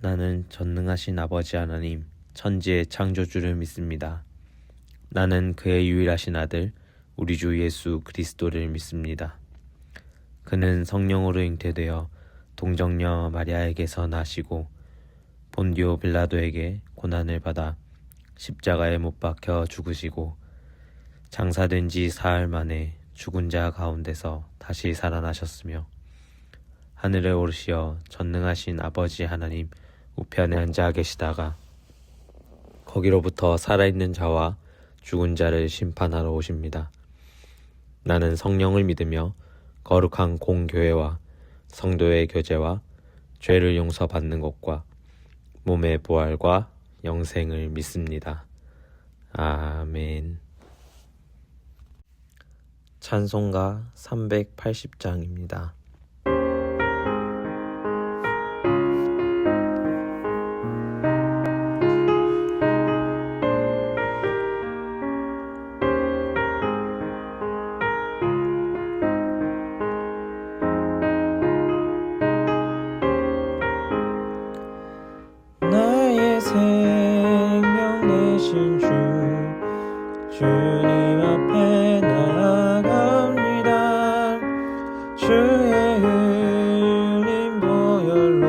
나는 전능하신 아버지 하나님, 천지의 창조주를 믿습니다. 나는 그의 유일하신 아들, 우리 주 예수 그리스도를 믿습니다. 그는 성령으로 잉태되어 동정녀 마리아에게서 나시고 본디오 빌라도에게 고난을 받아 십자가에 못 박혀 죽으시고 장사된 지 사흘 만에 죽은 자 가운데서 다시 살아나셨으며 하늘에 오르시어 전능하신 아버지 하나님 우편에 앉아 계시다가 거기로부터 살아있는 자와 죽은 자를 심판하러 오십니다. 나는 성령을 믿으며 거룩한 공교회와 성도의 교제와 죄를 용서받는 것과 몸의 부활과 영생을 믿습니다. 아멘. 찬송가 380장입니다. 나의 생명 되신 주님 앞에 나아갑니다. 주의 흘린 보혈로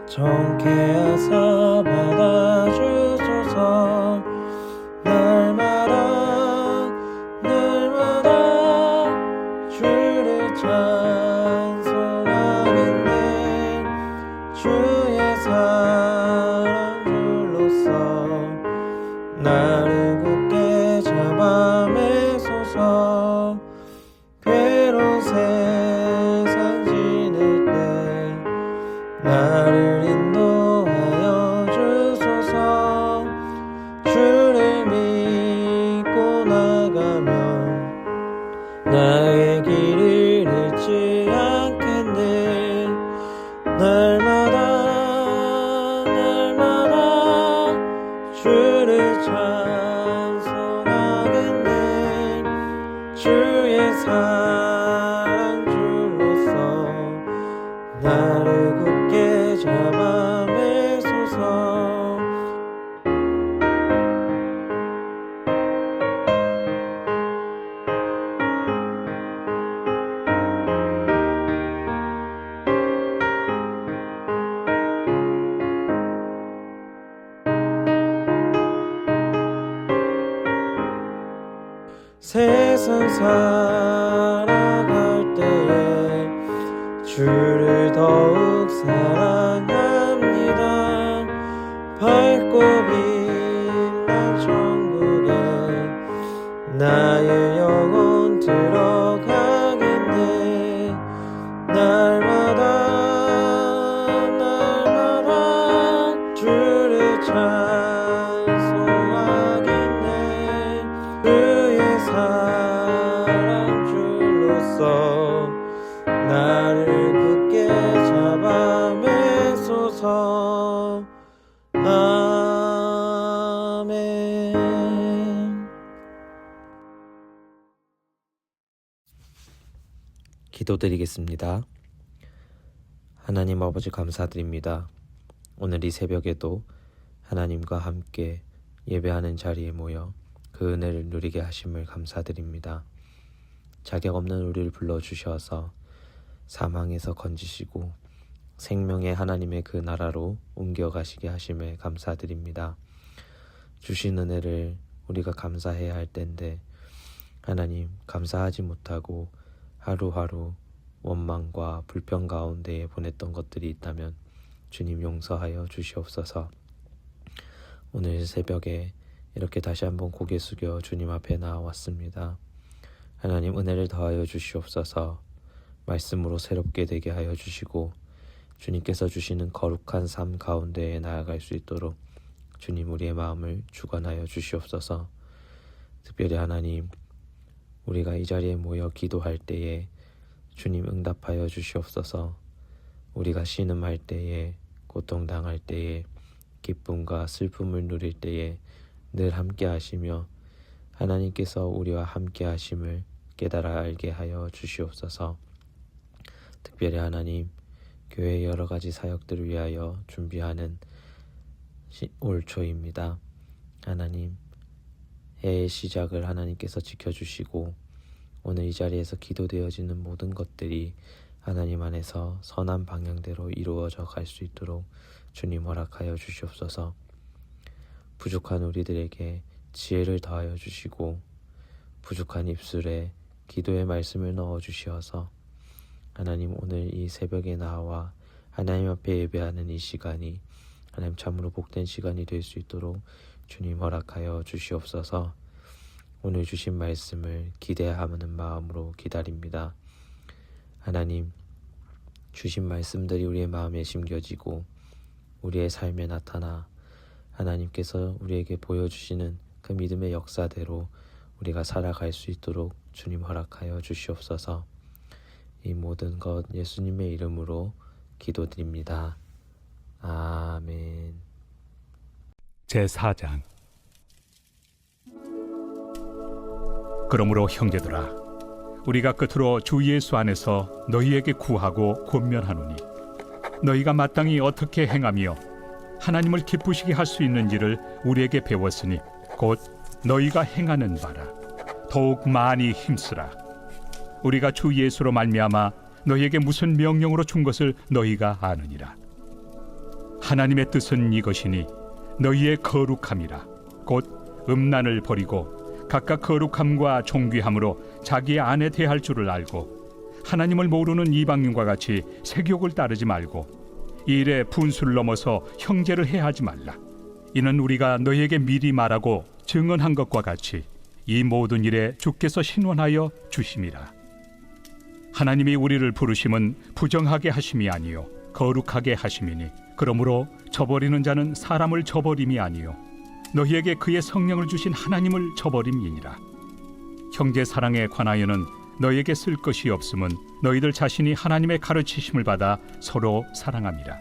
정케 하사 받아주소서. 날마다 주를 찬송하겠네. 주의 사랑 줄로서 나를 굳게 잡아매소서. 괴로운 세상 지낼 때 나를 인도하여 주소서. 주를 믿고 나가면 나의 길을 잃지 않겠네. 날마다 주를 찬송하겠네. 주의 사랑 줄로서 나를 굳게 잡아매소서. 세상 살아갈 때에 주를 더욱 사랑합니다. 밝고 빛난 천국에 나의 영혼 들어가겠네. 날마다 주를 찬송하겠네. 주의 사랑 줄로서 나를 굳게 잡아매소서. 아멘. 기도드리겠습니다. 하나님 아버지 감사드립니다. 오늘 이 새벽에도 하나님과 함께 예배하는 자리에 모여 그 은혜를 누리게 하심을 감사드립니다. 자격 없는 우리를 불러주셔서 사망에서 건지시고 생명의 하나님의 그 나라로 옮겨가시게 하심을 감사드립니다. 주신 은혜를 우리가 감사해야 할 텐데 하나님 감사하지 못하고 하루하루 원망과 불평 가운데에 보냈던 것들이 있다면 주님 용서하여 주시옵소서. 오늘 새벽에 이렇게 다시 한번 고개 숙여 주님 앞에 나왔습니다. 하나님 은혜를 더하여 주시옵소서. 말씀으로 새롭게 되게 하여 주시고 주님께서 주시는 거룩한 삶 가운데에 나아갈 수 있도록 주님 우리의 마음을 주관하여 주시옵소서. 특별히 하나님 우리가 이 자리에 모여 기도할 때에 주님 응답하여 주시옵소서. 우리가 신음할 때에 고통당할 때에 기쁨과 슬픔을 누릴 때에 늘 함께 하시며 하나님께서 우리와 함께 하심을 깨달아 알게 하여 주시옵소서. 특별히 하나님 교회의 여러 가지 사역들을 위하여 준비하는 올 초입니다. 하나님, 해의 시작을 하나님께서 지켜주시고 오늘 이 자리에서 기도되어지는 모든 것들이 하나님 안에서 선한 방향대로 이루어져 갈 수 있도록 주님 허락하여 주시옵소서. 부족한 우리들에게 지혜를 더하여 주시고 부족한 입술에 기도의 말씀을 넣어 주시어서 하나님, 오늘 이 새벽에 나와 하나님 앞에 예배하는 이 시간이 하나님 참으로 복된 시간이 될 수 있도록 주님 허락하여 주시옵소서. 오늘 주신 말씀을 기대하는 마음으로 기다립니다. 하나님, 주신 말씀들이 우리의 마음에 심겨지고 우리의 삶에 나타나 하나님께서 우리에게 보여주시는 그 믿음의 역사대로 우리가 살아갈 수 있도록 주님 허락하여 주시옵소서. 이 모든 것 예수님의 이름으로 기도드립니다. 아멘. 제4장. 그러므로 형제들아, 우리가 끝으로 주 예수 안에서 너희에게 구하고 권면하노니 너희가 마땅히 어떻게 행하며 하나님을 기쁘시게 할 수 있는지를 우리에게 배웠으니 곧 너희가 행하는 바라. 더욱 많이 힘쓰라. 우리가 주 예수로 말미암아 너희에게 무슨 명령으로 준 것을 너희가 아느니라. 하나님의 뜻은 이것이니 너희의 거룩함이라. 곧 음란을 버리고 각각 거룩함과 존귀함으로 자기 안에 대할 줄을 알고 하나님을 모르는 이방인과 같이 세욕을 따르지 말고 이 일에 분수를 넘어서 형제를 해하지 말라. 이는 우리가 너희에게 미리 말하고 증언한 것과 같이 이 모든 일에 주께서 신원하여 주심이라. 하나님이 우리를 부르심은 부정하게 하심이 아니요 거룩하게 하심이니 그러므로 저버리는 자는 사람을 저버림이 아니요 너희에게 그의 성령을 주신 하나님을 저버림이니라. 형제 사랑에 관하여는 너희에게 쓸 것이 없음은 너희들 자신이 하나님의 가르치심을 받아 서로 사랑함이라.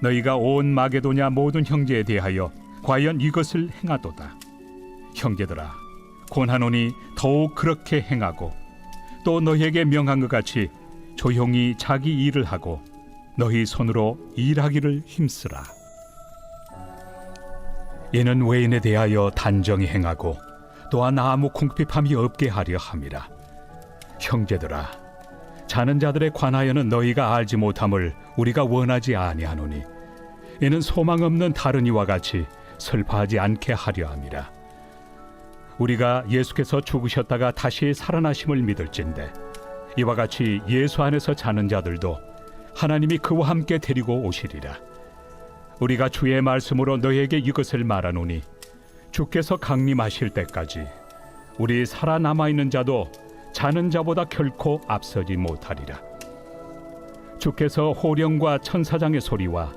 너희가 온 마게도냐 모든 형제에 대하여 과연 이것을 행하도다. 형제들아, 권하노니 더욱 그렇게 행하고 또 너희에게 명한 것 같이 조용히 자기 일을 하고 너희 손으로 일하기를 힘쓰라. 이는 외인에 대하여 단정히 행하고 또한 아무 궁핍함이 없게 하려 함이라. 형제들아, 자는 자들에 관하여는 너희가 알지 못함을 우리가 원하지 아니하노니 이는 소망 없는 다른 이와 같이 슬퍼하지 않게 하려 함이라. 우리가 예수께서 죽으셨다가 다시 살아나심을 믿을진대 이와 같이 예수 안에서 자는 자들도 하나님이 그와 함께 데리고 오시리라. 우리가 주의 말씀으로 너희에게 이것을 말하노니 주께서 강림하실 때까지 우리 살아남아 있는 자도 자는 자보다 결코 앞서지 못하리라. 주께서 호령과 천사장의 소리와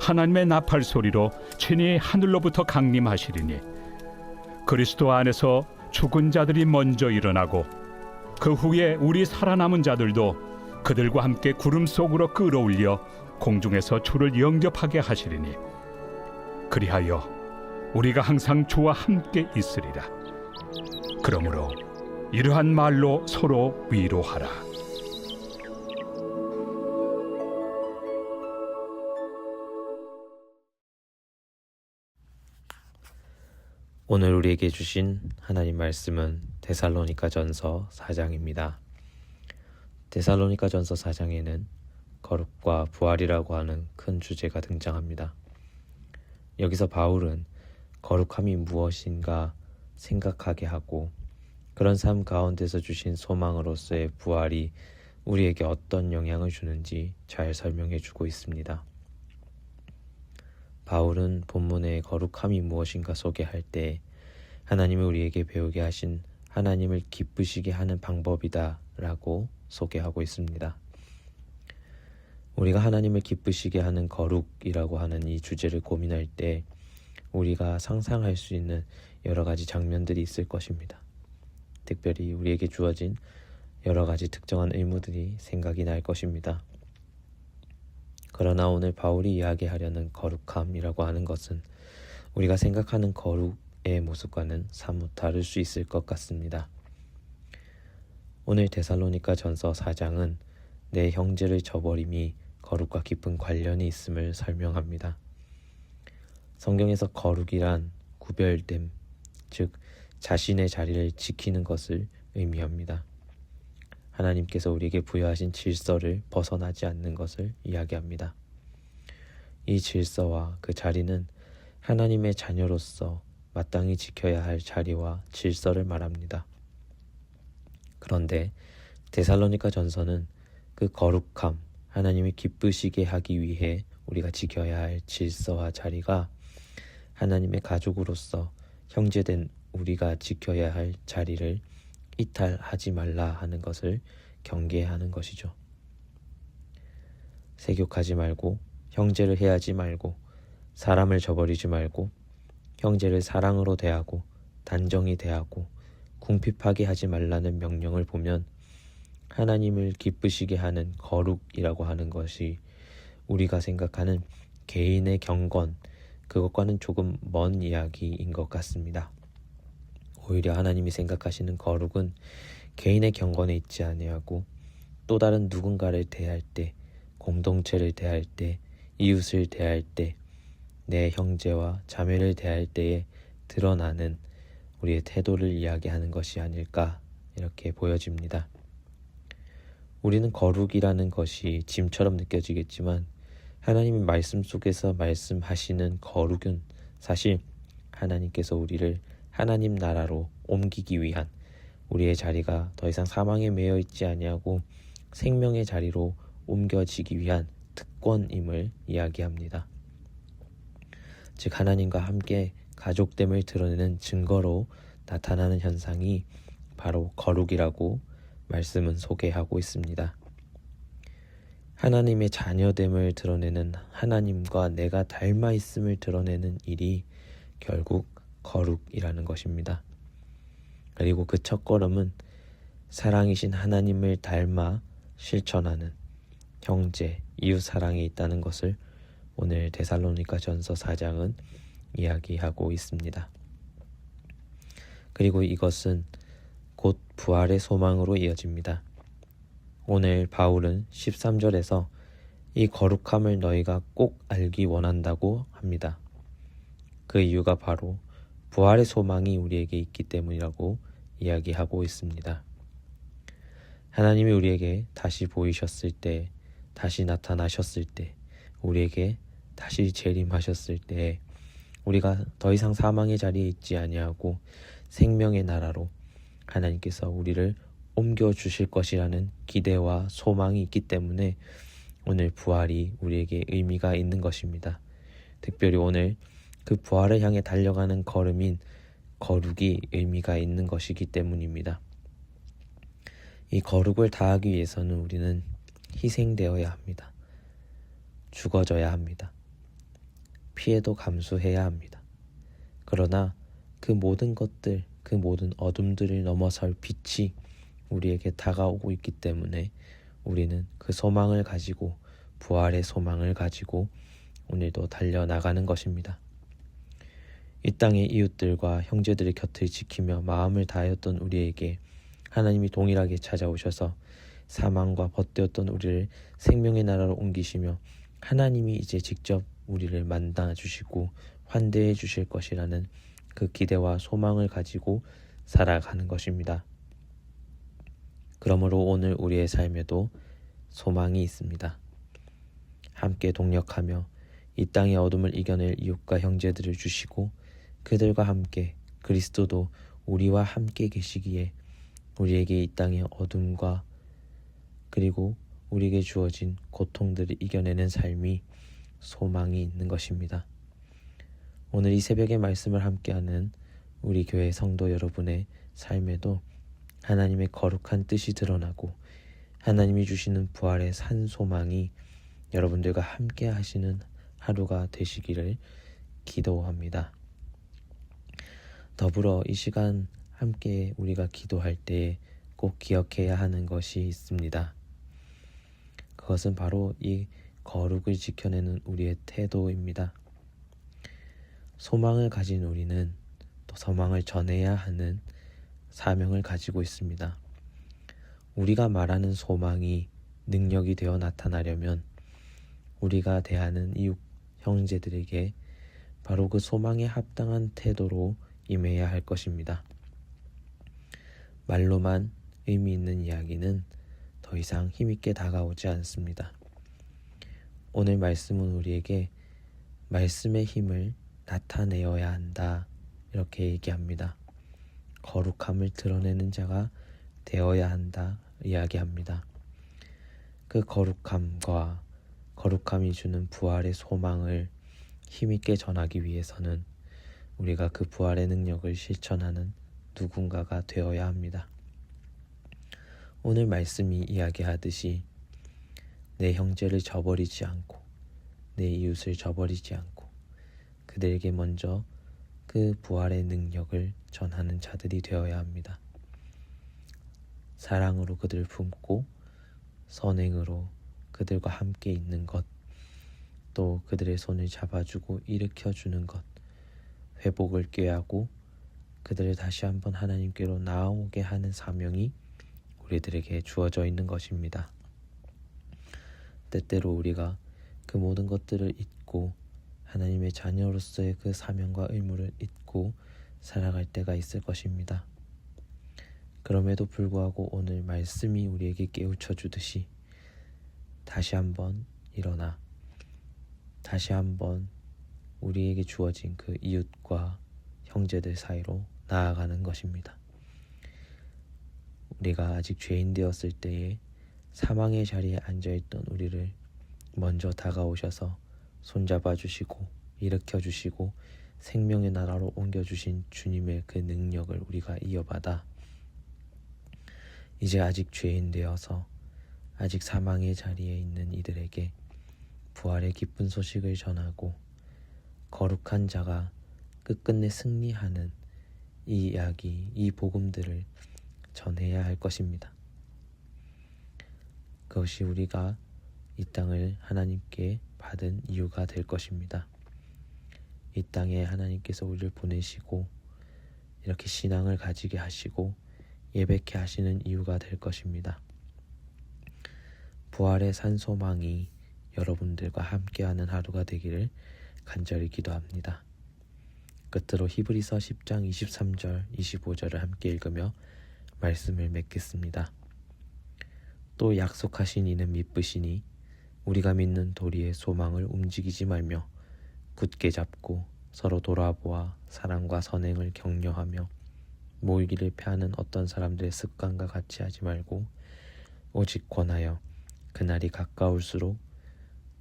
하나님의 나팔 소리로 친히 하늘로부터 강림하시리니 그리스도 안에서 죽은 자들이 먼저 일어나고 그 후에 우리 살아남은 자들도 그들과 함께 구름 속으로 끌어올려 공중에서 주를 영접하게 하시리니 그리하여 우리가 항상 주와 함께 있으리라. 그러므로 이러한 말로 서로 위로하라. 오늘 우리에게 주신 하나님 말씀은 데살로니가전서 4장입니다. 데살로니가전서 4장에는 거룩과 부활이라고 하는 큰 주제가 등장합니다. 여기서 바울은 거룩함이 무엇인가 생각하게 하고 그런 삶 가운데서 주신 소망으로서의 부활이 우리에게 어떤 영향을 주는지 잘 설명해 주고 있습니다. 바울은 본문의 거룩함이 무엇인가 소개할 때 하나님이 우리에게 배우게 하신 하나님을 기쁘시게 하는 방법이다 라고 소개하고 있습니다. 우리가 하나님을 기쁘시게 하는 거룩이라고 하는 이 주제를 고민할 때 우리가 상상할 수 있는 여러 가지 장면들이 있을 것입니다. 특별히 우리에게 주어진 여러 가지 특정한 의무들이 생각이 날 것입니다. 그러나 오늘 바울이 이야기하려는 거룩함이라고 하는 것은 우리가 생각하는 거룩의 모습과는 사뭇 다를 수 있을 것 같습니다. 오늘 데살로니가 전서 4장은 내 형제를 저버림이 거룩과 깊은 관련이 있음을 설명합니다. 성경에서 거룩이란 구별됨, 즉 자신의 자리를 지키는 것을 의미합니다. 하나님께서 우리에게 부여하신 질서를 벗어나지 않는 것을 이야기합니다. 이 질서와 그 자리는 하나님의 자녀로서 마땅히 지켜야 할 자리와 질서를 말합니다. 그런데 데살로니가 전서는 그 거룩함, 하나님이 기쁘시게 하기 위해 우리가 지켜야 할 질서와 자리가 하나님의 가족으로서 형제된 우리가 지켜야 할 자리를 이탈하지 말라 하는 것을 경계하는 것이죠. 세욕하지 말고, 형제를 해하지 말고, 사람을 저버리지 말고, 형제를 사랑으로 대하고 단정히 대하고 궁핍하게 하지 말라는 명령을 보면 하나님을 기쁘시게 하는 거룩이라고 하는 것이 우리가 생각하는 개인의 경건, 그것과는 조금 먼 이야기인 것 같습니다. 오히려 하나님이 생각하시는 거룩은 개인의 경건에 있지 아니하고 또 다른 누군가를 대할 때, 공동체를 대할 때, 이웃을 대할 때, 내 형제와 자매를 대할 때에 드러나는 우리의 태도를 이야기하는 것이 아닐까 이렇게 보여집니다. 우리는 거룩이라는 것이 짐처럼 느껴지겠지만 하나님의 말씀 속에서 말씀하시는 거룩은 사실 하나님께서 우리를 하나님 나라로 옮기기 위한, 우리의 자리가 더 이상 사망에 매여 있지 아니하고 생명의 자리로 옮겨지기 위한 특권임을 이야기합니다. 즉 하나님과 함께 가족됨을 드러내는 증거로 나타나는 현상이 바로 거룩이라고 말씀은 소개하고 있습니다. 하나님의 자녀됨을 드러내는, 하나님과 내가 닮아 있음을 드러내는 일이 결국 거룩이라는 것입니다. 그리고 그 첫걸음은 사랑이신 하나님을 닮아 실천하는 형제, 이웃 사랑이 있다는 것을 오늘 데살로니가 전서 4장은 이야기하고 있습니다. 그리고 이것은 곧 부활의 소망으로 이어집니다. 오늘 바울은 13절에서 이 거룩함을 너희가 꼭 알기 원한다고 합니다. 그 이유가 바로 부활의 소망이 우리에게 있기 때문이라고 이야기하고 있습니다. 하나님이 우리에게 다시 보이셨을 때, 다시 나타나셨을 때, 우리에게 다시 재림하셨을 때 우리가 더 이상 사망의 자리에 있지 아니하고 생명의 나라로 하나님께서 우리를 옮겨주실 것이라는 기대와 소망이 있기 때문에 오늘 부활이 우리에게 의미가 있는 것입니다. 특별히 오늘 그 부활을 향해 달려가는 걸음인 거룩이 의미가 있는 것이기 때문입니다. 이 거룩을 다하기 위해서는 우리는 희생되어야 합니다. 죽어져야 합니다. 피해도 감수해야 합니다. 그러나 그 모든 것들, 그 모든 어둠들을 넘어설 빛이 우리에게 다가오고 있기 때문에 우리는 그 소망을 가지고, 부활의 소망을 가지고 오늘도 달려나가는 것입니다. 이 땅의 이웃들과 형제들의 곁을 지키며 마음을 다하였던 우리에게 하나님이 동일하게 찾아오셔서 사망과 벗되었던 우리를 생명의 나라로 옮기시며 하나님이 이제 직접 우리를 만나 주시고 환대해 주실 것이라는 그 기대와 소망을 가지고 살아가는 것입니다. 그러므로 오늘 우리의 삶에도 소망이 있습니다. 함께 동력하며 이 땅의 어둠을 이겨낼 이웃과 형제들을 주시고 그들과 함께 그리스도도 우리와 함께 계시기에 우리에게 이 땅의 어둠과 그리고 우리에게 주어진 고통들을 이겨내는 삶이 소망이 있는 것입니다. 오늘 이 새벽의 말씀을 함께하는 우리 교회 성도 여러분의 삶에도 하나님의 거룩한 뜻이 드러나고 하나님이 주시는 부활의 산 소망이 여러분들과 함께 하시는 하루가 되시기를 기도합니다. 더불어 이 시간 함께 우리가 기도할 때 꼭 기억해야 하는 것이 있습니다. 그것은 바로 이 거룩을 지켜내는 우리의 태도입니다. 소망을 가진 우리는 또 소망을 전해야 하는 사명을 가지고 있습니다. 우리가 말하는 소망이 능력이 되어 나타나려면 우리가 대하는 이웃 형제들에게 바로 그 소망에 합당한 태도로 임해야 할 것입니다. 말로만 의미 있는 이야기는 더 이상 힘있게 다가오지 않습니다. 오늘 말씀은 우리에게 말씀의 힘을 나타내어야 한다, 이렇게 얘기합니다. 거룩함을 드러내는 자가 되어야 한다 이야기합니다. 그 거룩함이 주는 부활의 소망을 힘있게 전하기 위해서는 우리가 그 부활의 능력을 실천하는 누군가가 되어야 합니다. 오늘 말씀이 이야기하듯이 내 형제를 저버리지 않고 내 이웃을 저버리지 않고 그들에게 먼저 그 부활의 능력을 전하는 자들이 되어야 합니다. 사랑으로 그들을 품고 선행으로 그들과 함께 있는 것, 또 그들의 손을 잡아주고 일으켜주는 것, 회복을 꾀하고 그들을 다시 한번 하나님께로 나아오게 하는 사명이 우리들에게 주어져 있는 것입니다. 때때로 우리가 그 모든 것들을 잊고 하나님의 자녀로서의 그 사명과 의무를 잊고 살아갈 때가 있을 것입니다. 그럼에도 불구하고 오늘 말씀이 우리에게 깨우쳐 주듯이 다시 한번 일어나 다시 한번 우리에게 주어진 그 이웃과 형제들 사이로 나아가는 것입니다. 우리가 아직 죄인 되었을 때에 사망의 자리에 앉아있던 우리를 먼저 다가오셔서 손잡아 주시고 일으켜 주시고 생명의 나라로 옮겨주신 주님의 그 능력을 우리가 이어받아 이제 아직 죄인 되어서 아직 사망의 자리에 있는 이들에게 부활의 기쁜 소식을 전하고 거룩한 자가 끝끝내 승리하는 이 이야기, 이 복음들을 전해야 할 것입니다. 그것이 우리가 이 땅을 하나님께 받은 이유가 될 것입니다. 이 땅에 하나님께서 우리를 보내시고 이렇게 신앙을 가지게 하시고 예배케 하시는 이유가 될 것입니다. 부활의 산소망이 여러분들과 함께하는 하루가 되기를 간절히 기도합니다. 끝으로 히브리서 10장 23절 25절을 함께 읽으며 말씀을 맺겠습니다. 또 약속하신 이는 믿으시니 우리가 믿는 도리의 소망을 움직이지 말며 굳게 잡고 서로 돌아보아 사랑과 선행을 격려하며 모이기를 패하는 어떤 사람들의 습관과 같이 하지 말고 오직 권하여 그날이 가까울수록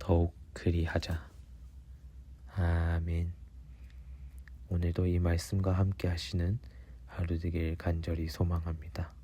더욱 그리하자. 아멘. 오늘도 이 말씀과 함께 하시는 하루 되길 간절히 소망합니다.